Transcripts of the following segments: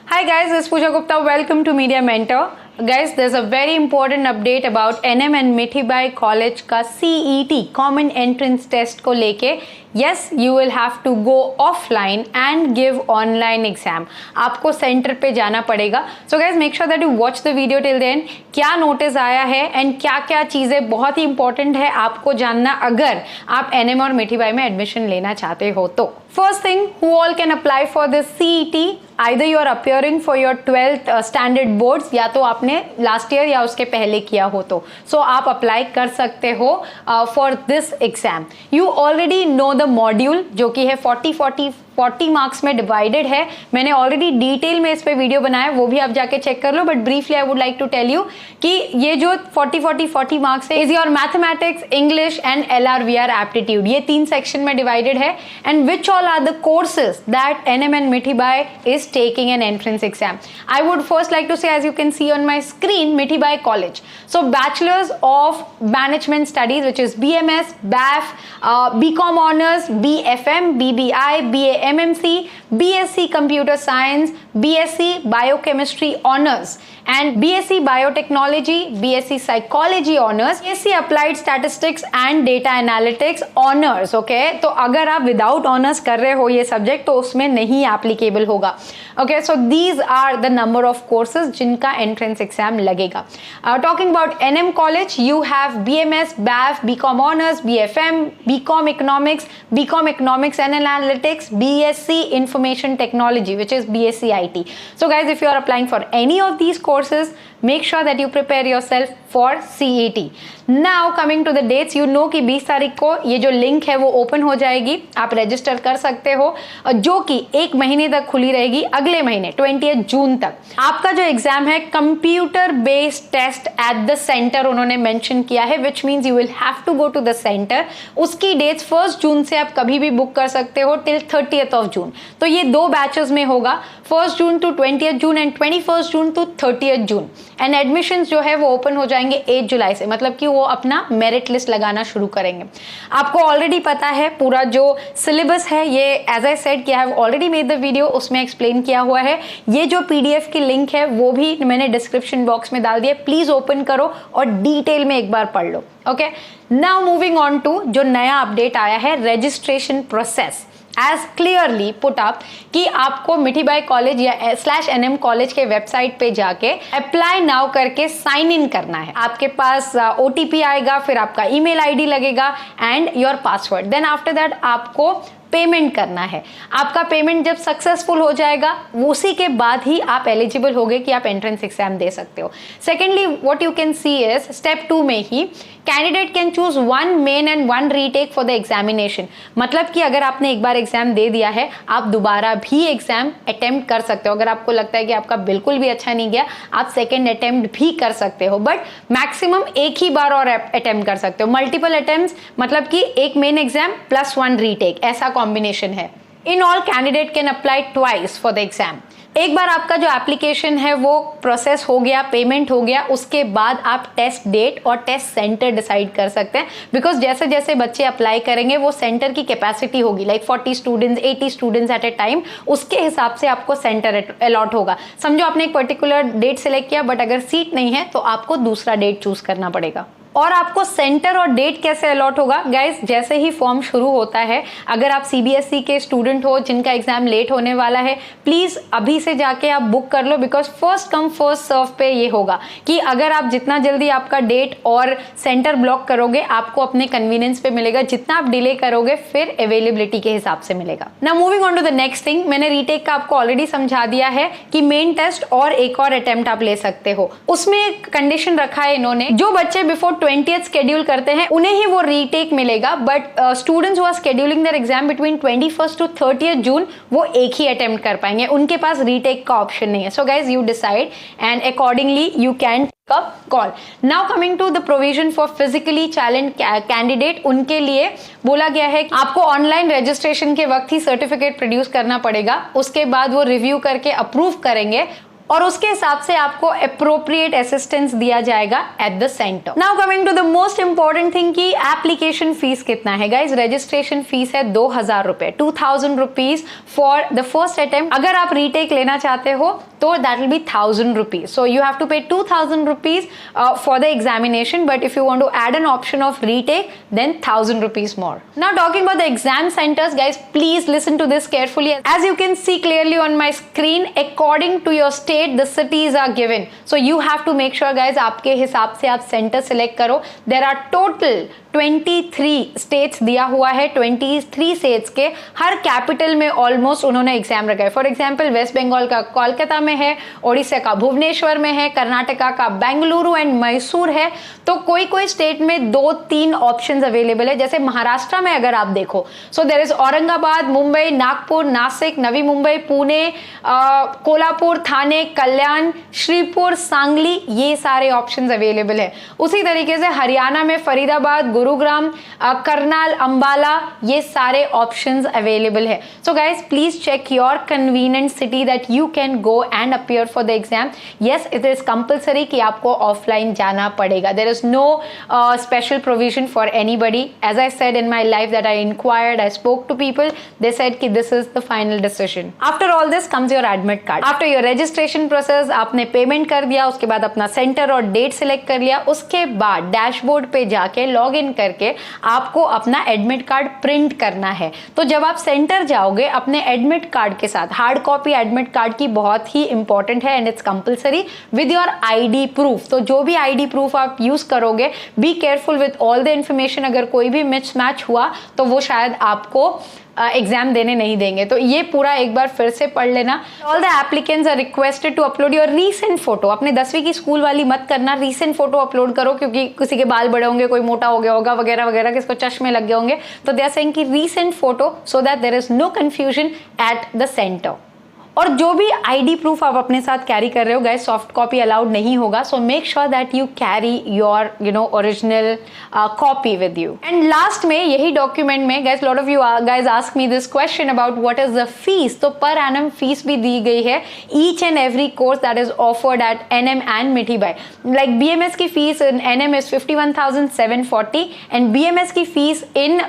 Hi guys, this is Pooja Gupta. Welcome to Media Mentor. Guys, there's a very important update about NM and Mithibai College का CET Common Entrance Test को लेके. Yes, you will have to go offline and give online exam. आपको centre पे जाना पड़ेगा. So guys, make sure that you watch the video till the end. क्या notice आया है एंड क्या क्या चीज़ें बहुत ही इंपॉर्टेंट है आपको जानना अगर आप NM और मिठीबाई में एडमिशन लेना चाहते हो तो. First thing, who all can apply for this CET? Either you are appearing for your 12th standard boards या तो आपने लास्ट ईयर या उसके पहले किया हो तो आप अप्लाई कर सकते हो for this exam. You already know the module जो कि है 40 मार्क्स में डिवाइडेड है. मैंने ऑलरेडी डिटेल में इस पे वीडियो बनाया, वो भी आप जाके चेक कर लो. But briefly I would like to tell you कि ये जो 40 मार्क्स है is your mathematics, English and LRVR aptitude. ये 3 सेक्शन में डिवाइडेड है. And which all are the courses that NM and Mithibai is taking an entrance exam. I would first like to say, as you can see on my screen, Mithibai college. So bachelors of management studies which is BMS, BAF, BCom honours, BFM, BBI, BA MMC, BSc Computer Science, BSc Biochemistry Honors and BSc Biotechnology, BSc Psychology Honors, BSc Applied Statistics and Data Analytics Honors. Okay, तो अगर आप without honours कर रहे हो ये subject तो उसमें नहीं एप्लीकेबल होगा. Okay, so these are the number of courses जिनका एंट्रेंस एग्जाम लगेगा. Talking about NM College, you have BMS, BAF, BCom Honors, BFM, BCom Economics and Analytics, BSc Information Technology, which is BSc IT. So guys, if you are applying for any of these courses, make sure that you prepare yourself for CET. Now coming to the dates, you know कि 20 तारीख को ये जो link है वो open हो जाएगी. आप रजिस्टर कर सकते हो, जो कि 1 महीने तक खुली रहेगी, अगले महीने 20 जून तक. आपका जो एग्जाम है computer based test at the centre उन्होंने मेंशन किया है, which means you will have to go to the centre. उसकी डेट्स 1 जून से आप कभी भी बुक कर सकते हो टिल 30th जून. तो ये 2 बैचेस में होगा, 1 June to 20 June and 21 June to 30 June. And admissions जो है वो ओपन हो जाएंगे 8 जुलाई से, मतलब कि वो अपना मेरिट लिस्ट लगाना शुरू करेंगे. आपको ऑलरेडी पता है पूरा जो सिलेबस है, ये एज आई सेड कि I have already made the video, उसमें एक्सप्लेन किया हुआ है. ये जो PDF की लिंक है वो भी मैंने डिस्क्रिप्शन बॉक्स में डाल दिया. प्लीज ओपन करो और डिटेल में एक बार पढ़ लो. Okay, now moving on to जो नया अपडेट आया है, registration process as clearly put up कि आपको मिठीबाई कॉलेज या /NM कॉलेज के वेबसाइट पे जाके अप्लाई नाउ करके साइन इन करना है. आपके पास OTP आएगा, फिर आपका ईमेल ID लगेगा and your password. Then after that आपको पेमेंट करना है. आपका पेमेंट जब सक्सेसफुल हो जाएगा उसी के बाद ही आप एलिजिबल होगे कि आप एंट्रेंस एग्जाम दे सकते हो. Secondly what you can see is step 2 में ही candidate can choose 1 main and 1 retake for the examination. मतलब कि अगर आपने एक बार एग्जाम दे दिया है, आप दोबारा भी एग्जाम अटेम्प्ट कर सकते हो. अगर आपको लगता है कि आपका बिल्कुल भी अच्छा नहीं गया, आप सेकेंड अटेम्प्ट भी कर सकते हो, बट मैक्सिमम एक ही बार और अटेम्प्ट कर सकते हो. मल्टीपल अटेम्प्ट मतलब कि एक मेन एग्जाम प्लस 1 रीटेक, ऐसा कॉम्बिनेशन है. In all candidate can apply twice for the exam. एक बार आपका जो एप्लीकेशन है वो प्रोसेस हो गया, पेमेंट हो गया, उसके बाद आप टेस्ट डेट और टेस्ट सेंटर डिसाइड कर सकते हैं. बिकॉज जैसे जैसे बच्चे अप्लाई करेंगे वो सेंटर की कैपेसिटी होगी, like 40 students, 80 students at a time, उसके हिसाब से आपको सेंटर अलॉट होगा. समझो आपने एक पर्टिकुलर डेट सेलेक्ट किया, बट अगर सीट नहीं है तो आपको दूसरा डेट चूज करना पड़ेगा. और आपको सेंटर और डेट कैसे अलॉट होगा गाइज, जैसे ही फॉर्म शुरू होता है, अगर आप CBSE के स्टूडेंट हो जिनका एग्जाम लेट होने वाला है, प्लीज अभी से जाके आप बुक कर लो. Because first come first serve पे ये होगा कि अगर आप जितना जल्दी आपका डेट और सेंटर ब्लॉक करोगे आपको अपने कन्वीनियंस पे मिलेगा, जितना आप डिले करोगे फिर अवेलेबिलिटी के हिसाब से मिलेगा. Now moving on to the next thing, मैंने रीटेक का आपको ऑलरेडी समझा दिया है कि मेन टेस्ट और एक और अटेम्प्ट आप ले सकते हो. उसमें एक कंडीशन रखा है इन्होंने, जो बच्चे बिफोर 20th शेड्यूल करते हैं उन्हें ही वो रीटेक मिलेगा, but students who are scheduling their exam between 21 to 30 June वो एक ही अटेम्प्ट कर पाएंगे, उनके पास रीटेक का ऑप्शन नहीं है. So guys you decide and accordingly you can call. Now coming to the provision for physically challenge candidate, उनके लिए बोला गया है कि आपको ऑनलाइन रजिस्ट्रेशन के वक्त ही सर्टिफिकेट प्रोड्यूस करना पड़ेगा. उसके बाद वो रिव्यू करके अप्रूव करेंगे और उसके हिसाब से आपको अप्रोप्रिएट असिस्टेंस दिया जाएगा at the centre. Now coming to the most important thing की एप्लीकेशन फीस कितना है गाइज. रजिस्ट्रेशन फीस है 2000 रुपए, 2000 rupees for the first attempt. अगर आप रीटेक लेना चाहते हो तो that will be 1000 rupees. So you have to pay 2000 rupees for the examination, but if you want to add an option of retake, then 1000 rupees more. Now talking about the exam centers, guys, please listen to this carefully. As you can see clearly on my screen, according to your state, the cities are given. So you have to make sure, guys, आपके हिसाब से आप center select करो. There are total 23 states दिया हुआ है. 23 states के हर capital में ऑलमोस्ट उन्होंने एग्जाम रखा है. फॉर एग्जाम्पल वेस्ट बंगाल का कोलकाता में है, ओडिशा का भुवनेश्वर में है, कर्नाटका का बेंगलुरु एंड मैसूर है. तो कोई कोई स्टेट में 2-3 ऑप्शंस अवेलेबल है. जैसे महाराष्ट्र में अगर आप देखो, so there is Aurangabad, Mumbai, Nagpur, Nashik, Navi Mumbai, Pune, Kolhapur, Thane, Kalyan, Shripur, Sangli, ये सारे ऑप्शंस अवेलेबल है. उसी तरीके से हरियाणा में फरीदाबाद, गुरुग्राम, करनाल, अंबाला, ये सारे ऑप्शंस अवेलेबल है. So guys please check your convenient city that you can go and appear for the exam. Yes, it is compulsory कि आपको ऑफलाइन जाना पड़ेगा. There is no special provision for anybody. As I said in my life that I inquired, I spoke to people, they said कि this is the final decision. After all this comes your admit card. After your registration process, आपने payment कर दिया, उसके बाद अपना centre और date select कर लिया, उसके बाद डैशबोर्ड पे जाके लॉग इन करके आपको अपना एडमिट कार्ड प्रिंट करना है. तो जब आप सेंटर जाओगे अपने एडमिट कार्ड के साथ, हार्ड कॉपी एडमिट कार्ड की बहुत ही इंपॉर्टेंट है and it's compulsory with your ID proof. तो जो भी आईडी प्रूफ आप यूज करोगे, be careful with all the information. अगर कोई भी मिसमैच हुआ तो वो शायद आपको एग्जाम देने नहीं देंगे. तो ये पूरा एक बार फिर से पढ़ लेना. All the applicants are requested to upload your recent photo. अपने 10वीं की स्कूल वाली मत करना, रीसेंट फोटो अपलोड करो, क्योंकि किसी के बाल बड़े होंगे, कोई मोटा हो गया होगा वगैरह वगैरह, किसको चश्मे लग गए होंगे. तो दे आर सेइंग कि recent photo so that there is no confusion at the centre. और जो भी आईडी प्रूफ आप अपने साथ कैरी कर रहे हो, गाइस, सॉफ्ट कॉपी अलाउड नहीं होगा. So make sure that you carry your original copy with you. And last में यही डॉक्यूमेंट में, guys, lot of you guys ask me this question about what is the fees. तो पर NM fees भी दी गई है each and every course that is offered at NM and Mithibai. Like BMS की fees in NM is 51,740 and BMS की fees in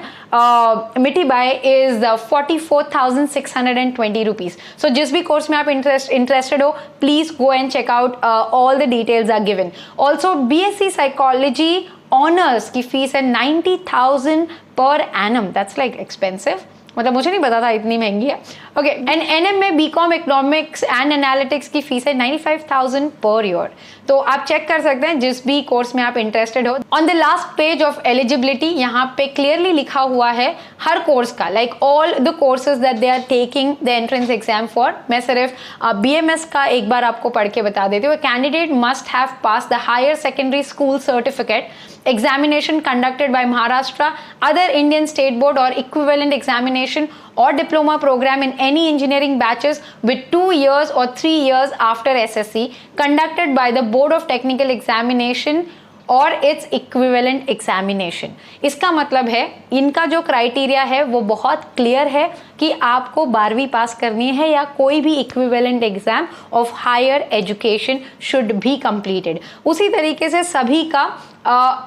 मिठी by is 44,620 rupees. सो जिस भी कोर्स में आप इंटरेस्टेड हो, please go and check out, all the details are given. Also BSc psychology honours की fees है 90,000 per annum. That's like expensive, मतलब मुझे नहीं पता था इतनी महंगी है. ओके, एंड एनएम में बीकॉम इकोनॉमिक्स एंड एनालिटिक्स की फीस है 95,000 पर ईयर. तो आप चेक कर सकते हैं जिस भी कोर्स में आप इंटरेस्टेड हो. On the last page of eligibility यहाँ पे क्लियरली लिखा हुआ है हर कोर्स का, like all the courses that they are taking the entrance exam for. मैं सिर्फ बीएमएस का एक बार आपको पढ़ के बता देती हूँ. Candidate must have pass the higher secondary school certificate examination conducted by Maharashtra, other Indian state board or equivalent examination or diploma program in any engineering batches with 2 years or 3 years after SSC conducted by the Board of Technical Examination और its equivalent examination. इसका मतलब है इनका जो criteria है वो बहुत clear है कि आपको 12वीं पास करनी है या कोई भी equivalent exam of higher education should be completed. उसी तरीके से सभी का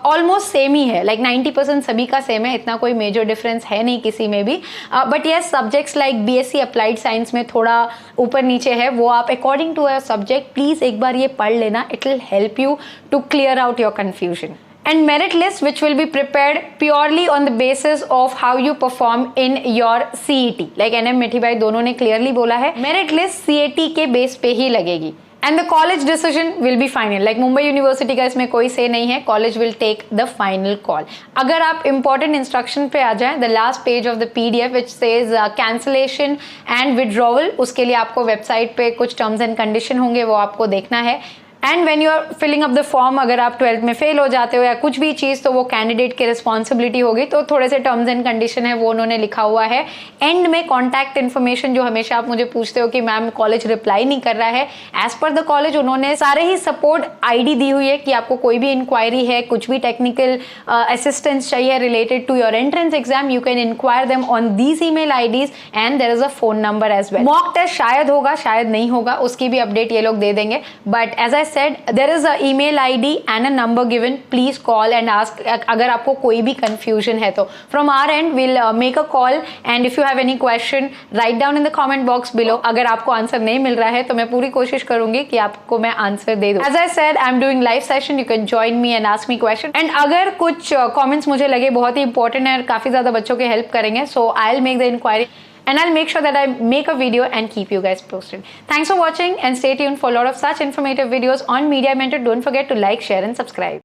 ऑलमोस्ट सेम ही है, लाइक 90% सभी का सेम है, इतना कोई मेजर डिफरेंस है नहीं किसी में भी. But yes, subjects like BSc applied science में थोड़ा ऊपर नीचे है, वो आप according to a subject please एक बार ये पढ़ लेना. It will help you to clear out your confusion. And merit list which will be prepared purely on the basis of how you perform in your CET. Like NM मिठी by दोनों ने clearly बोला है, merit list CET के base पे ही लगेगी. And the college decision will be final. Like Mumbai university का इसमें कोई से नहीं है, college will take the final call. अगर आप important instruction पे आ जाएं, the last page of the PDF which says cancellation and withdrawal, उसके लिए आपको वेबसाइट पे कुछ terms and condition होंगे, वो आपको देखना है. And when you are filling up the form, अगर आप 12th में फेल हो जाते हो या कुछ भी चीज़, तो वो कैंडिडेट की रिस्पॉन्सिबिलिटी होगी. तो थोड़े से टर्म्स एंड कंडीशन है वो उन्होंने लिखा हुआ है. एंड में कॉन्टैक्ट इन्फॉर्मेशन, जो हमेशा आप मुझे पूछते हो कि मैम कॉलेज रिप्लाई नहीं कर रहा है, एज पर द कॉलेज उन्होंने सारे ही सपोर्ट आईडी दी हुई है कि आपको कोई भी इंक्वायरी है, कुछ भी टेक्निकल असिस्टेंस चाहिए related to your entrance exam, you can inquire them on these email IDs and there is a phone number as well. Mock test शायद होगा, शायद नहीं होगा, उसकी भी अपडेट ये लोग दे देंगे. But as I said, there is a email ID and a number given. Please call and ask अगर आपको कोई भी confusion है तो. From our end, we'll make a call, and if you have any question, write down in the comment box below. अगर आपको answer नहीं मिल रहा है तो मैं पूरी कोशिश करूंगी कि आपको मैं आंसर दे दूं. As I said, I'm doing live session. You can join me and ask me question. And अगर कुछ comments मुझे लगे बहुत ही important है और काफी ज्यादा बच्चों के हेल्प करेंगे, so I'll make the inquiry. And I'll make sure that I make a video and keep you guys posted. Thanks for watching and stay tuned for a lot of such informative videos on Media Mentor. Don't forget to like, share and subscribe.